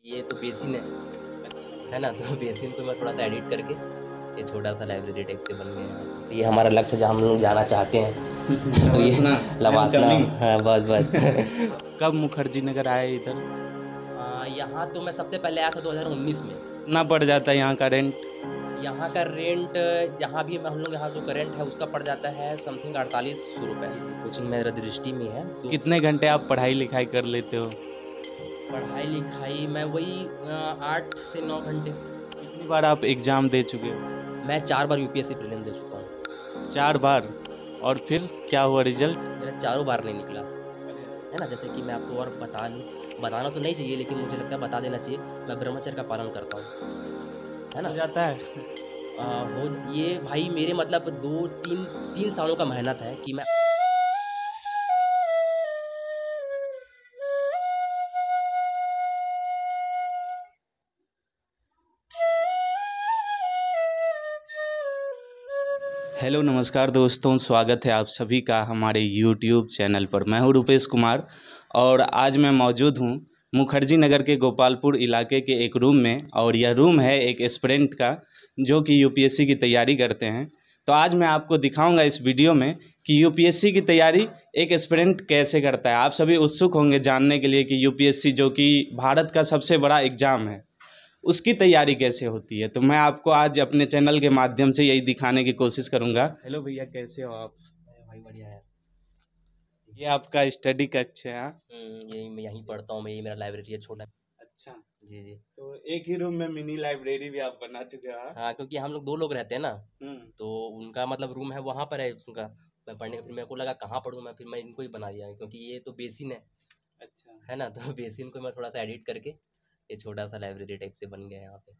ये तो बेसिन है ना। तो बेसिन को मैं थोड़ा सा एडिट करके ये छोटा सा लाइब्रेरी टाइप से बन गया है। तो ये हमारा लक्ष्य जहाँ हम लोग जाना चाहते हैं। तो ये लवासना। हाँ, बस बस। कब मुखर्जी नगर आए इधर? यहाँ तो मैं सबसे पहले आया था 2019 में। कितना पड़ जाता है यहाँ का रेंट? यहाँ का रेंट जहाँ भी हम लोग यहाँ जो करेंट है उसका पड़ जाता है समथिंग 4800 रुपये। कोचिंग मेरा दृष्टि में है। तो कितने घंटे आप पढ़ाई लिखाई कर लेते हो? पढ़ाई लिखाई मैं वही 8 से 9 घंटे। कितनी बार आप एग्जाम दे चुके हो? मैं 4 बार यूपीएससी प्रीलिम दे चुका हूँ। 4 बार? और फिर क्या हुआ रिजल्ट? मेरा चारों बार नहीं निकला है ना। जैसे कि मैं आपको और बताना तो नहीं चाहिए, लेकिन मुझे लगता है बता देना चाहिए। मैं ब्रह्मचर्य का पालन करता हूँ, है ना। हो जाता है? हो ये भाई मेरे मतलब 2-3 सालों का मेहनत है कि मैं हेलो नमस्कार दोस्तों, स्वागत है आप सभी का हमारे यूट्यूब चैनल पर। मैं हूं रुपेश कुमार और आज मैं मौजूद हूं मुखर्जी नगर के गोपालपुर इलाके के एक रूम में। और यह रूम है एक एस्पिरेंट का जो कि यूपीएससी की तैयारी करते हैं। तो आज मैं आपको दिखाऊंगा इस वीडियो में कि यूपीएससी की तैयारी एक एस्पिरेंट कैसे करता है। आप सभी उत्सुक होंगे जानने के लिए कि यूपीएससी जो कि भारत का सबसे बड़ा एग्ज़ाम है उसकी तैयारी कैसे होती है। तो मैं आपको आज अपने चैनल के माध्यम से यही दिखाने की कोशिश करूंगा। हेलो भैया, कैसे हो आप? भाई बढ़िया है। ये आपका स्टडी कक्ष है? हाँ? यही मैं यहीं पढ़ता हूँ। मैं यही मेरा लाइब्रेरी है छोटा। अच्छा, जी जी। तो एक ही रूम में मिनी लाइब्रेरी भी आप बना चुके हो? हाँ? हाँ, क्योंकि हम लोग 2 लोग रहते हैं ना। हम्म। तो उनका मतलब रूम है वहाँ पर है उनका। मैं पढ़ने का फिर मेरे को लगा कहाँ पढ़ूँ मैं, फिर मैं इनको ही बना दिया क्योंकि ये तो बेसिन अच्छा, है ना। तो बेसिन को मैं थोड़ा सा एडिट करके ये छोटा सा लाइब्रेरी टाइप से बन गया है यहाँ पे।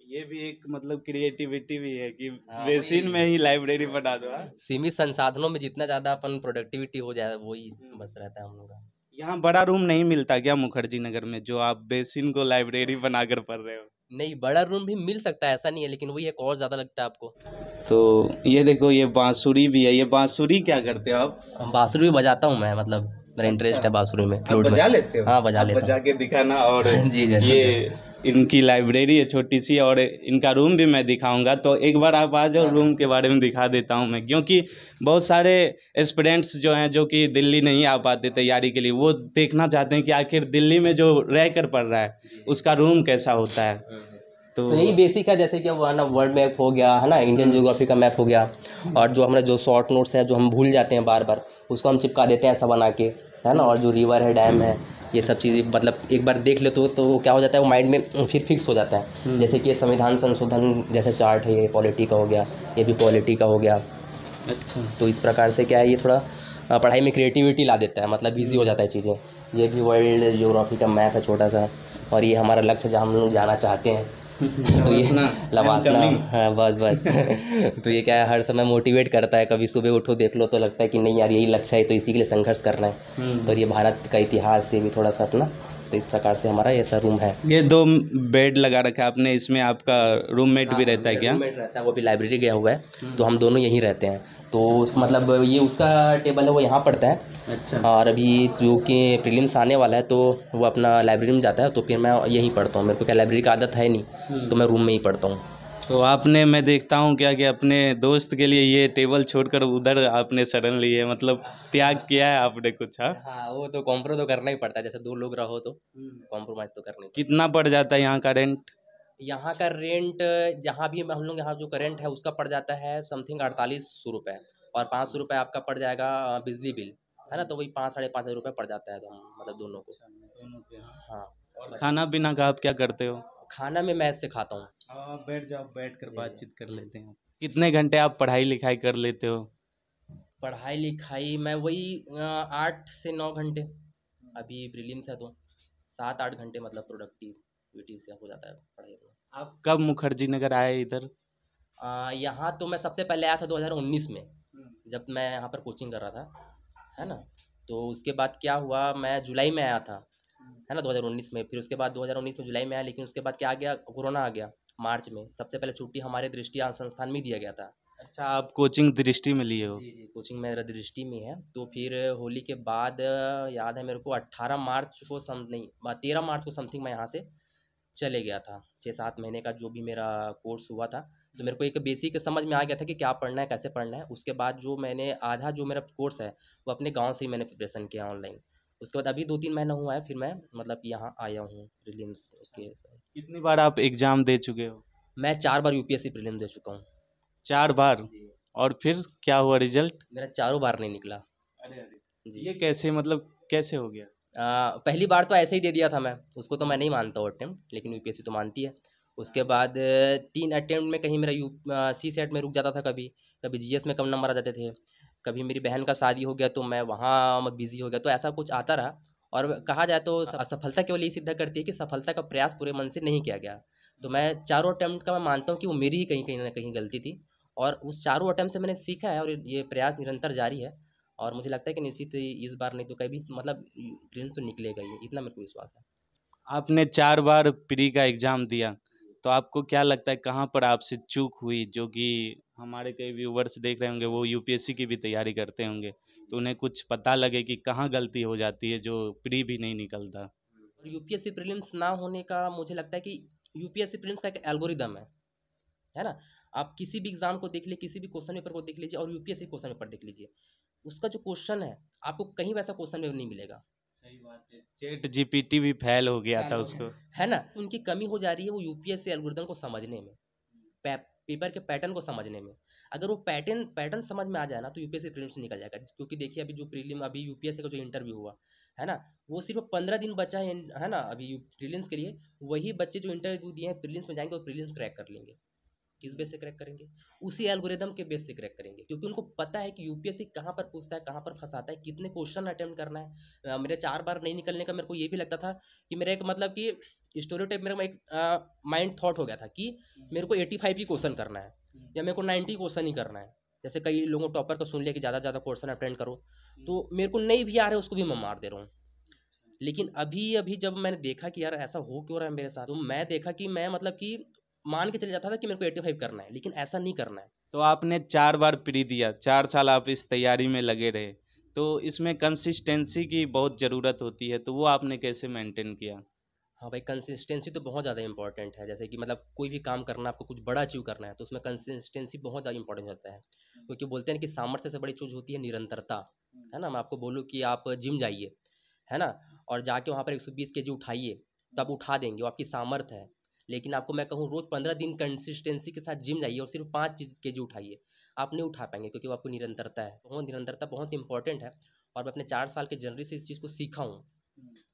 ये भी एक मतलब क्रिएटिविटी भी है कि हाँ बेसिन में वही, ही लाइब्रेरी बना दो। हाँ? सीमित संसाधनों में जितना ज़्यादा अपन प्रोडक्टिविटी हो जाए वही बस हम्म। रहता है हम लोग का। यहाँ बड़ा रूम नहीं मिलता क्या मुखर्जी नगर में जो आप बेसिन को लाइब्रेरी बनाकर पढ़ रहे हो? नहीं, बड़ा रूम भी मिल सकता है, ऐसा नहीं है, लेकिन वही एक और ज़्यादा लगता है आपको। तो ये देखो, ये बांसुरी भी है। ये बांसुरी क्या करते हो आप? बांसुरी भी बजाता हूँ मैं, मतलब मेरा अच्छा, इंटरेस्ट है बांसुरी में, आप फ्लूट में। बजा लेते हो? हाँ, बजा आप लेता बजा हूँ। के दिखाना। और जी जरूर ये जरूर। इनकी लाइब्रेरी है छोटी सी और इनका रूम भी मैं दिखाऊंगा। तो एक बार आप आ जाओ, रूम के बारे में दिखा देता हूँ मैं, क्योंकि बहुत सारे एस्पिरेंट्स जो हैं जो कि दिल्ली नहीं आ पाते तैयारी के लिए, वो देखना चाहते हैं कि आखिर दिल्ली में जो रह कर पढ़ रहा है उसका रूम कैसा होता है। तो तो यही बेसिक है, जैसे कि वो है ना वर्ल्ड मैप हो गया है ना, इंडियन ज्योग्राफी का मैप हो गया। और जो हमारे जो शॉर्ट नोट्स हैं जो हम भूल जाते हैं बार बार, उसको हम चिपका देते हैं ऐसा बना के, है ना। और जो रिवर है, डैम है, ये सब चीज़ें मतलब एक बार देख ले तो वो क्या हो जाता है, वो माइंड में फिर फिक्स हो जाता है। जैसे कि ये संविधान संशोधन जैसे चार्ट है, ये पॉलिटी का हो गया, ये भी पॉलिटी का हो गया। अच्छा, तो इस प्रकार से क्या है, ये थोड़ा पढ़ाई में क्रिएटिविटी ला देता है, मतलब ईजी हो जाता है चीज़ें। ये भी वर्ल्ड ज्योग्राफी का मैप है छोटा सा। और ये हमारा लक्ष्य जहाँ हम लोग जाना चाहते हैं। तो ये लवासना। हाँ, बस बस। तो ये क्या है, हर समय मोटिवेट करता है। कभी सुबह उठो देख लो तो लगता है कि नहीं यार यही लक्ष्य है, तो इसी के लिए संघर्ष करना है। तो ये भारत का इतिहास से भी थोड़ा सा अपना, तो इस प्रकार से हमारा ऐसा रूम है। ये 2 बेड लगा रखा है आपने, इसमें आपका रूममेट भी रहता है क्या? रूममेट रहता है, वो भी लाइब्रेरी गया हुआ है, तो हम्म। हम दोनों यहीं रहते हैं। तो मतलब ये उसका टेबल है, वो यहाँ पढ़ता है। अच्छा, और अभी जो कि प्रीलिम्स आने वाला है, तो वो अपना लाइब्रेरी में जाता है, तो फिर मैं यहीं पढ़ता हूँ। मेरे को क्या लाइब्रेरी की आदत है नहीं, तो मैं रूम में ही पढ़ता हूँ। तो आपने, मैं देखता हूँ क्या कि अपने दोस्त के लिए ये टेबल छोड़कर उधर आपने शरण ली है, मतलब त्याग किया है आपने कुछ? हाँ? हाँ, वो तो कॉम्प्रो तो करना ही पड़ता है, जैसे 2 लोग रहो तो कॉम्प्रोमाइज़ तो करना ही पड़ता कितना पड़ जाता है यहाँ का रेंट? है। यहाँ का रेंट जहाँ भी हम लोग यहाँ जो करेंट है उसका पड़ जाता है समथिंग 4800 रुपये। और 500 रुपये आपका पड़ जाएगा बिजली बिल, है ना। तो वही 5-5.5 रुपये पड़ जाता है, तो हम मतलब दोनों को। दोनों के? हाँ। हाँ। और खाना पीना का आप क्या करते हो? खाना में मैस से खाता हूँ। आप बैठ जाओ, बैठ कर जी जी। बातचीत कर लेते हैं। कितने घंटे आप पढ़ाई लिखाई कर लेते हो? पढ़ाई लिखाई मैं वही 8 से 9 घंटे। अभी प्रीलिम्स है तो 7-8 घंटे मतलब प्रोडक्टिविटी से हो जाता है पढ़ाई में। आप कब मुखर्जी नगर आए इधर? यहाँ तो मैं सबसे पहले आया था 2019 में, जब मैं यहाँ पर कोचिंग कर रहा था, है ना। तो उसके बाद क्या हुआ, मैं जुलाई में आया था, है ना, 2019 में। फिर उसके बाद 2019 में जुलाई में आया, लेकिन उसके बाद क्या आ गया, कोरोना आ गया मार्च में। सबसे पहले छुट्टी हमारे दृष्टि संस्थान में ही दिया गया था। अच्छा, आप कोचिंग दृष्टि में लिए हो? जी जी, कोचिंग मेरा दृष्टि में है। तो फिर होली के बाद याद है मेरे को 18 मार्च को नहीं 13 मार्च को समथिंग मैं यहाँ से चले गया था। 6-7 महीने का जो भी मेरा कोर्स हुआ था, तो मेरे को एक बेसिक समझ में आ गया था कि क्या पढ़ना है, कैसे पढ़ना है। उसके बाद जो मैंने आधा जो मेरा कोर्स है, वो अपने गाँव से ही मैंने प्रिपरेशन किया ऑनलाइन। उसके बाद अभी 2-3 महीना हुआ है, फिर मैं मतलब यहाँ आया हूँ प्रीलिम्स के। कितनी बार आप एग्ज़ाम दे चुके हो? मैं 4 बार यूपीएससी प्रीलिम दे चुका हूँ। 4 बार? जी। और फिर क्या हुआ रिज़ल्ट? मेरा चारों बार नहीं निकला। अरे, अरे! जी। ये कैसे मतलब कैसे हो गया? पहली बार तो ऐसे ही दे दिया था मैं, उसको तो मैं नहीं मानता वो अटेम्प्ट, लेकिन यूपीएससी तो मानती है। उसके बाद 3 अटेम्प्ट में कहीं मेरा सीसेट में रुक जाता था कभी, कभी जीएस में कम नंबर आ जाते थे, कभी मेरी बहन का शादी हो गया तो मैं वहाँ बिज़ी हो गया, तो ऐसा कुछ आता रहा। और कहा जाए तो असफलता केवल यही सिद्ध करती है कि सफलता का प्रयास पूरे मन से नहीं किया गया। तो मैं चारों अटेम्प्ट का मैं मानता हूँ कि वो मेरी ही कहीं कहीं न कहीं गलती थी, और उस चारों अटेम्प्ट से मैंने सीखा है, और ये प्रयास निरंतर जारी है। और मुझे लगता है कि निश्चित ही इस बार नहीं तो कभी मतलब प्रिलिम्स तो निकलेगा ही, इतना मेरे को विश्वास है। आपने 4 बार प्री का एग्ज़ाम दिया, तो आपको क्या लगता है कहाँ पर आपसे चूक हुई? जो कि हमारे कई व्यूवर्स देख रहे होंगे, वो यूपीएससी की भी तैयारी करते होंगे, तो उन्हें कुछ पता लगे कि कहाँ गलती हो जाती है जो प्री भी नहीं निकलता? और यूपीएससी प्रीलिम्स ना होने का मुझे लगता है कि यूपीएससी प्रीलिम्स का एक एल्गोरिदम है ना? आप किसी भी एग्ज़ाम को देख लीजिए, किसी भी क्वेश्चन पेपर को देख लीजिए और यूपीएससी क्वेश्चन पेपर देख लीजिए। उसका जो क्वेश्चन है, आपको कहीं वैसा क्वेश्चन पेपर नहीं मिलेगा। सही बात है। चैट जीपीटी भी फेल हो गया फ़ेल था हो गया। उसको। है ना? उनकी कमी हो जा रही है वो यूपीएससी एल्गोरिदम को समझने में, पेपर के पैटर्न को समझने में। अगर वो पैटर्न पैटर्न समझ में आ जाए ना, तो यूपीएससी प्रीलिम्स निकल जाएगा। क्योंकि देखिए अभी जो प्रीलिम अभी यूपीएससी का जो इंटरव्यू हुआ, है ना? वो सिर्फ़ 15 दिन बचा है ना? अभी यू प्रीलिम्स के लिए, वही बच्चे जो इंटरव्यू दिए हैं प्रीलिम्स में जाएँगे और प्रीलिम्स क्रैक कर लेंगे। किस बेस से क्रैक करेंगे? उसी एल्गोरिदम के बेस से क्रैक करेंगे, क्योंकि उनको पता है कि यूपीएससी कहाँ पर पूछता है, कहाँ पर फँसाता है, कितने क्वेश्चन अटेम्प्ट करना है। मेरे 4 बार नहीं निकलने का मेरे को ये भी लगता था कि मेरा एक मतलब कि स्टेरियोटाइप मेरा में एक माइंड थॉट हो गया था कि मेरे को 85 ही क्वेश्चन करना है, या मेरे को 90 क्वेश्चन ही करना है। जैसे कई लोगों टॉपर का सुन लिया कि ज़्यादा से ज़्यादा क्वेश्चन अटेम्प्ट करो, तो मेरे को नहीं भी आ रहे उसको भी मैं मार दे रहा हूँ। लेकिन अभी-अभी जब मैंने देखा कि यार ऐसा हो क्यों रहा है मेरे साथ, तो मैं देखा कि मैं मतलब कि मान के चले जाता था कि मेरे को 85 करना है, लेकिन ऐसा नहीं करना है। तो आपने 4 बार प्री दिया, 4 साल आप इस तैयारी में लगे रहे, तो इसमें कंसिस्टेंसी की बहुत ज़रूरत होती है, तो वो आपने कैसे मेंटेन किया? हाँ भाई, कंसिस्टेंसी तो बहुत ज़्यादा इम्पोर्टेंट है। जैसे कि मतलब कोई भी काम करना है, आपको कुछ बड़ा अचीव करना है, तो उसमें कंसिस्टेंसी बहुत ज़्यादा इम्पोर्टेंट होता है। क्योंकि बोलते हैं ना कि सामर्थ्य से बड़ी चीज़ होती है निरंतरता, है ना? मैं आपको बोलूँ कि आप जिम जाइए, है ना? और जाके वहाँ पर 120 केजी उठाइए, तो आप उठा देंगे, वो आपकी सामर्थ्य है। लेकिन आपको मैं कहूँ रोज़ 15 दिन कंसिस्टेंसी के साथ जिम जाइए और सिर्फ़ 5 केजी उठाइए, आप नहीं उठा पाएँगे, क्योंकि वो आपको निरंतरता है। बहुत निरंतरता बहुत इम्पोर्टेंट है, और मैं अपने 4 साल के जर्नी से इस चीज़ को सीखा हूँ,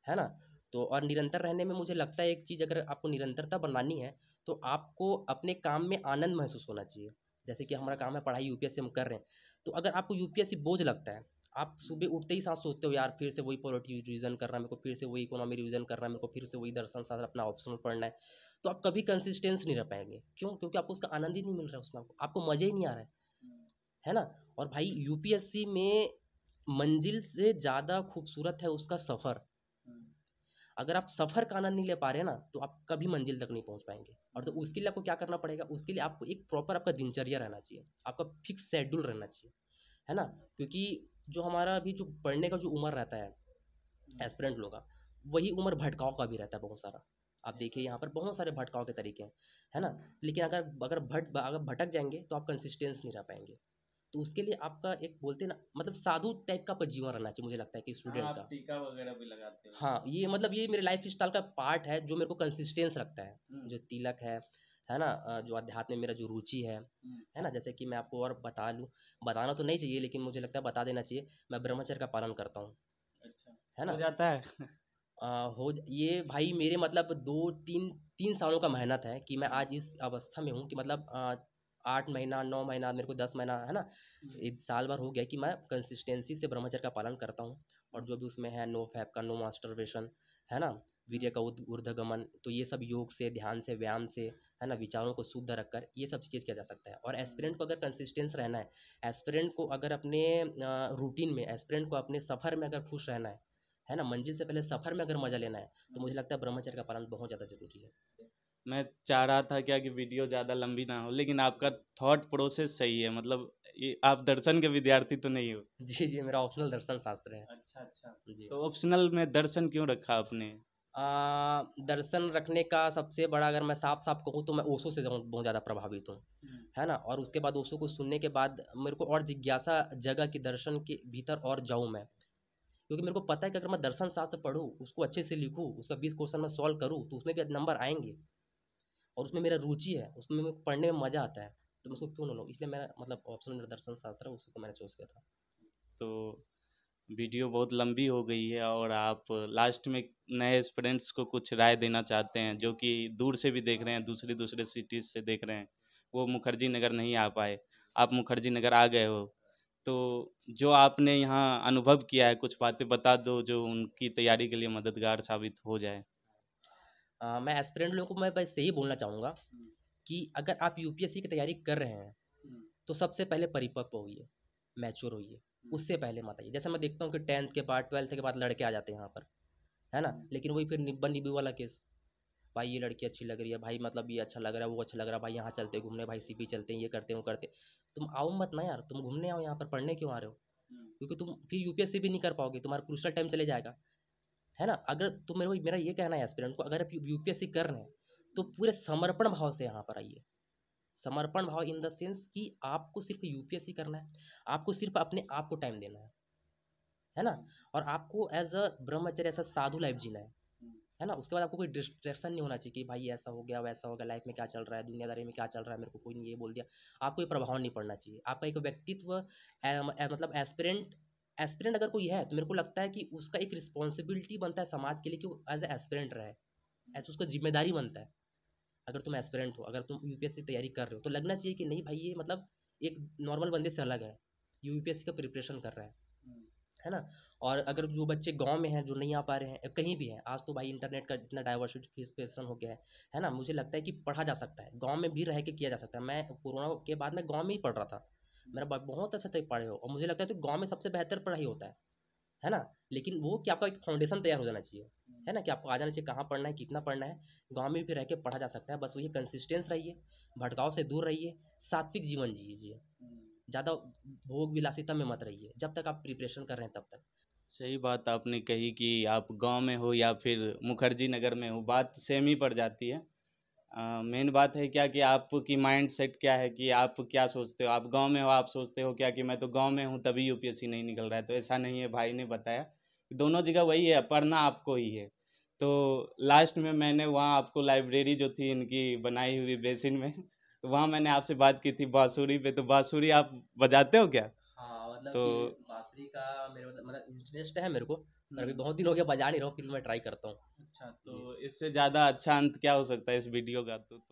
है ना? तो और निरंतर रहने में मुझे लगता है एक चीज़, अगर आपको निरंतरता बनानी है, तो आपको अपने काम में आनंद महसूस होना चाहिए। जैसे कि हमारा काम है पढ़ाई, यूपीएससी हम कर रहे हैं, तो अगर आपको यूपीएससी बोझ लगता है, आप सुबह उठते ही साथ सोचते हो यार फिर से वही पॉलिटी रिवीजन करना है मेरे को, फिर से वही इकोनॉमी रिवीजन करना है मेरे को, फिर से वही दर्शन शास्त्र अपना ऑप्शनल पढ़ना है, तो आप कभी कंसिस्टेंस नहीं रह पाएँगे। क्यों? क्योंकि आपको उसका आनंद ही नहीं मिल रहा है उसमें, आपको मज़ा ही नहीं आ रहा है ना? और भाई यूपीएससी में मंजिल से ज़्यादा खूबसूरत है उसका सफ़र। अगर आप सफ़र का आनंद नहीं ले पा रहे हैं ना, तो आप कभी मंजिल तक नहीं पहुँच पाएँगे। और तो उसके लिए आपको क्या करना पड़ेगा? उसके लिए आपको एक प्रॉपर आपका दिनचर्या रहना चाहिए, आपका फिक्स शेड्यूल रहना चाहिए, है ना? क्योंकि जो हमारा अभी जो पढ़ने का जो उम्र रहता है एस्पिरेंट लोगों का, वही उम्र भटकाव का भी रहता है बहुत सारा। आप देखिए यहाँ पर बहुत सारे भटकाव के तरीके हैं, है ना? लेकिन अगर भटक जाएँगे, तो आप कंसिस्टेंस नहीं रह पाएँगे। तो उसके लिए आपका एक बोलते हैं ना, मतलब साधु टाइप का आपका जीवन रहना चाहिए, मुझे लगता है कि हाँ, स्टूडेंट आप का। टीका वगैरह भी लगाते हो। हाँ, ये मतलब ये मेरे लाइफ़स्टाइल का पार्ट है जो मेरे को कंसिस्टेंस रखता है। हुँ, जो तिलक है ना? जो अध्यात्म में मेरा जो रुचि हुँ। है ना? जैसे कि मैं आपको और बता लूँ, बताना तो नहीं चाहिए लेकिन मुझे लगता है बता देना चाहिए, मैं ब्रह्मचर्य का पालन करता हूँ, अच्छा, है हो ना? जाता है? अ, ये भाई मेरे मतलब 2-3 सालों का मेहनत है कि मैं आज इस अवस्था में हूँ कि मतलब 8 महीना, 9 महीना, मेरे को 10 महीना, है ना? हुँ, एक साल भर हो गया कि मैं कंसिस्टेंसी से ब्रह्मचर्य का पालन करता हूँ, और हुँ, जो भी उसमें है नो फैप का, नो मास्टरबेशन, है ना? वीर्य हुँ, का ऊर्ध्वगमन, तो ये सब योग से, ध्यान से, व्यायाम से, है ना? विचारों को शुद्ध रखकर ये सब चीज़ किया जा सकता है। और हुँ। एस्पिरेंट को अगर कंसिस्टेंस रहना है, एस्पिरेंट को अगर अपने रूटीन में, एस्पिरेंट को अपने सफ़र में अगर खुश रहना है ना? मंजिल से पहले सफ़र में अगर मज़ा लेना है, तो मुझे लगता है ब्रह्मचर्य का पालन बहुत ज़्यादा ज़रूरी है। मैं चाह रहा था क्या कि वीडियो ज़्यादा लंबी ना हो, लेकिन आपका थॉट प्रोसेस सही है, मतलब ये आप दर्शन के विद्यार्थी तो नहीं हो? जी, जी, मेरा ऑप्शनल दर्शन शास्त्र है। अच्छा, अच्छा। जी। तो ऑप्शनल में दर्शन क्यों रखा आपने? दर्शन रखने का सबसे बड़ा अगर मैं साफ-साफ कहूँ तो मैं ओशो से बहुत ज़्यादा प्रभावित हूँ, है ना? और उसके बाद ओशो को सुनने के बाद मेरे को और जिज्ञासा जगा कि दर्शन के भीतर और जाऊँ मैं। क्योंकि मेरे को पता है कि अगर मैं दर्शन शास्त्र पढूँ, उसको अच्छे से लिखूँ, उसका 20 क्वेश्चन मैं सॉल्व करूँ, तो उसमें भी नंबर आएँगे और उसमें मेरा रुचि है, उसमें मेरे को पढ़ने में मज़ा आता है, तो मैं उसको क्यों ना लूँ? इसलिए मेरा मतलब ऑप्शन मेरा दर्शन शास्त्र है, उसी को मैंने चूज़ किया था। तो वीडियो बहुत लंबी हो गई है और आप लास्ट में नए स्टूडेंट्स को कुछ राय देना चाहते हैं जो कि दूर से भी देख रहे हैं, दूसरे दूसरे सिटीज़ से देख रहे हैं, वो मुखर्जी नगर नहीं आ पाए, आप मुखर्जी नगर आ गए हो, तो जो आपने यहाँ अनुभव किया है कुछ बातें बता दो जो उनकी तैयारी के लिए मददगार साबित हो जाए। मैं एस्पिरेंट लोगों को मैं बस यही बोलना चाहूँगा कि अगर आप यूपीएससी की तैयारी कर रहे हैं, तो सबसे पहले परिपक्व होइए, मैच्योर होइए, उससे पहले मत आइए। जैसे मैं देखता हूँ कि 10th के बाद 12th के बाद लड़के आ जाते हैं यहाँ पर, है ना? लेकिन वही फिर निब्बा-निब्बी वाला केस, भाई ये लड़की अच्छी लग रही है, भाई मतलब ये अच्छा लग रहा है, वो अच्छा लग रहा है, भाई यहाँ चलते हैं घूमने, भाई सीपी चलते हैं, ये करते हैं, वो करते हैं। तुम आओ मत ना यार, तुम घूमने आओ यहाँ पर, पढ़ने क्यों आ रहे हो? क्योंकि तुम फिर यूपीएससी भी नहीं कर पाओगे, तुम्हारा क्रूशियल टाइम चले जाएगा, है ना? अगर तुम मेरा ये कहना है एस्पिरेंट को, अगर आप यूपीएससी कर रहे हैं, तो पूरे समर्पण भाव से यहाँ पर आइए। समर्पण भाव इन द सेंस कि आपको सिर्फ यूपीएससी करना है, आपको सिर्फ अपने आप को टाइम देना है ना? और आपको एज अ ब्रह्मचर्य ऐसा साधु लाइफ जीना है ना? उसके बाद आपको कोई डिस्ट्रैक्शन नहीं होना चाहिए कि भाई ऐसा हो गया, वैसा हो गया, लाइफ में क्या चल रहा है, दुनियादारी में क्या चल रहा है, मेरे को कोई ने ये बोल दिया। आपको ये प्रभाव नहीं पड़ना चाहिए। आपका एक व्यक्तित्व मतलब एस्पिरेंट एस्पिरेंट अगर कोई है, तो मेरे को लगता है कि उसका एक रिस्पॉन्सिबिलिटी बनता है समाज के लिए कि वो एज ए एस्पिरेंट रहे। ऐसा उसका ज़िम्मेदारी बनता है। अगर तुम एस्पिरेंट हो, अगर तुम यूपीएससी की तैयारी कर रहे हो, तो लगना चाहिए कि नहीं भाई ये मतलब एक नॉर्मल बंदे से अलग है। यूपीएससी का प्रिपरेशन कर रहा है ना? और अगर जो बच्चे गाँव में हैं, जो नहीं आ पा रहे हैं, कहीं भी हैं, आज तो भाई इंटरनेट का इतना डाइवर्सिफ़िकेशन हो गया है ना? मुझे लगता है कि पढ़ा जा सकता है, गाँव में भी रह के किया जा सकता है। मैं कोरोना के बाद मैं गाँव में ही पढ़ रहा था। मेरा ब बहुत अच्छा से पढ़े हो और मुझे लगता है तो गाँव में सबसे बेहतर पढ़ाई होता है ना? लेकिन वो कि आपका एक फाउंडेशन तैयार हो जाना चाहिए, है ना? कि आपको आ जाना चाहिए कहाँ पढ़ना है, कितना पढ़ना है। गाँव में भी रह के पढ़ा जा सकता है, बस वही कंसिस्टेंस रहिए, भटकाव से दूर रहिए, सात्विक जीवन जिए। ज़्यादा भोग विलासिता में मत रहिए, जब तक आप प्रिपरेशन कर रहे हैं तब तक। सही बात आपने कही कि आप गांव में हो या फिर मुखर्जी नगर में हो, बात सेम ही पड़ जाती है। मेन बात है क्या कि आपकी माइंड सेट क्या है कि आप क्या सोचते हो। आप गांव में हो, आप सोचते हो क्या कि मैं तो गांव में हूं तभी यूपीएससी नहीं निकल रहा है, तो ऐसा नहीं है। भाई ने बताया कि दोनों जगह वही है, पढ़ना आपको ही है। तो लास्ट में मैंने वहाँ आपको लाइब्रेरी जो थी इनकी बनाई हुई बेसिन में तो वहाँ मैंने आपसे बात की थी बांसुरी पे, तो बांसुरी आप बजाते हो क्या? हाँ, मतलब तो कि बाँसुरी का मेरे मतलब इंटरेस्ट है मेरे को, पर अभी बहुत दिन हो गया बजा नहीं रहा हूँ, फिर मैं ट्राई करता हूँ। अच्छा, जी। तो इससे ज़्यादा अच्छा अंत क्या हो सकता है इस वीडियो का? तो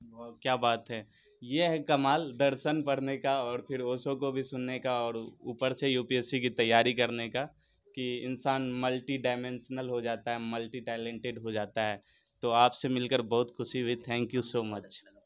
वाह, क्या बात है। ये है कमाल दर्शन पढ़ने का और फिर ओशो को भी सुनने का और ऊपर से यूपीएससी की तैयारी करने का कि इंसान मल्टी डायमेंशनल हो जाता है, मल्टी टैलेंटेड हो जाता है। तो आपसे मिलकर बहुत खुशी हुई। थैंक यू सो बहुत मच। अच्छा लगा।